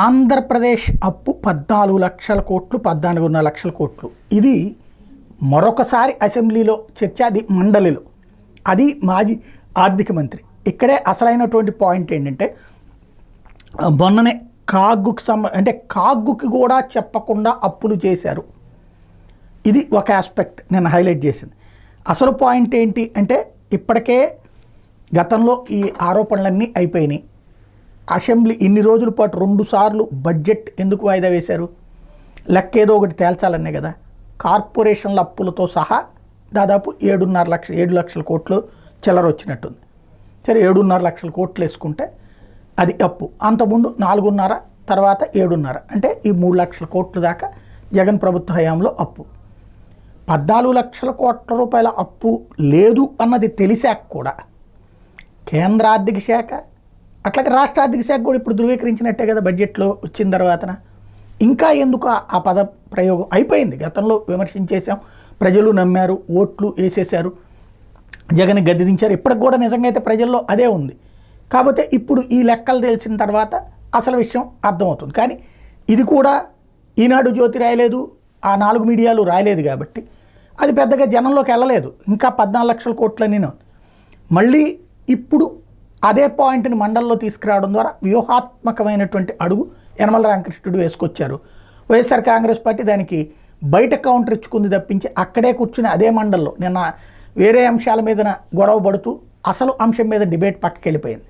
ఆంధ్రప్రదేశ్ అప్పు 14 లక్షల కోట్లు, 14.5 లక్షల కోట్లు. ఇది మరొకసారి అసెంబ్లీలో చర్చ, అది మండలిలో. అది మాజీ ఆర్థిక మంత్రి. ఇక్కడే అసలైనటువంటి పాయింట్ ఏంటంటే, మొన్ననే కాగ్గుకి కూడా చెప్పకుండా అప్పులు చేశారు. ఇది ఒక ఆస్పెక్ట్ నేను హైలైట్ చేసింది. అసలు పాయింట్ ఏంటి అంటే, ఇప్పటికే గతంలో ఈ ఆరోపణలన్నీ అయిపోయినాయి. అసెంబ్లీ ఇన్ని రోజుల పాటు 2 సార్లు బడ్జెట్ ఎందుకు వాయిదా వేశారు? లెక్క ఏదో ఒకటి తేల్చాలనే కదా. కార్పొరేషన్ల అప్పులతో సహా దాదాపు 7 లక్షల కోట్లు చిల్లర వచ్చినట్టుంది. సరే, 7.5 లక్షల కోట్లు వేసుకుంటే అది అప్పు. అంతకుముందు 4.5, తర్వాత 7.5, అంటే ఈ 3 లక్షల కోట్ల దాకా జగన్ ప్రభుత్వ హయాంలో అప్పు. 14 లక్షల కోట్ల రూపాయల అప్పు లేదు అన్నది తెలిసాక కూడా కేంద్ర ఆర్థిక శాఖ, అట్లాగే రాష్ట్ర ఆర్థిక శాఖ కూడా ఇప్పుడు ధృవీకరించినట్టే కదా బడ్జెట్లో వచ్చిన తర్వాతన. ఇంకా ఎందుకు ఆ పద ప్రయోగం? అయిపోయింది. గతంలో విమర్శించేశాం, ప్రజలు నమ్మారు, ఓట్లు వేసేశారు, జగన్ గద్దె దించారు. ఇప్పటికి కూడా నిజంగా అయితే ప్రజల్లో అదే ఉంది. కాకపోతే ఇప్పుడు ఈ లెక్కలు తెలిసిన తర్వాత అసలు విషయం అర్థమవుతుంది. కానీ ఇది కూడా ఈనాడు జ్యోతి రాయలేదు, ఆ 4 మీడియాలు రాయలేదు కాబట్టి అది పెద్దగా జనంలోకి వెళ్ళలేదు. ఇంకా 14 లక్షల కోట్లని మళ్ళీ ఇప్పుడు అదే పాయింట్ని మండలిలో తీసుకురావడం ద్వారా వ్యూహాత్మకమైనటువంటి అడుగు యనమల రామకృష్ణుడు వేసుకొచ్చారు. వైఎస్ఆర్ కాంగ్రెస్ పార్టీ దానికి బయట కౌంటర్ ఇచ్చుకుంది తప్పించి, అక్కడే కూర్చుని అదే మండలిలో నిన్న వేరే అంశాల మీద గొడవ పడుతూ అసలు అంశం మీద డిబేట్ పక్కకి వెళ్ళిపోయింది.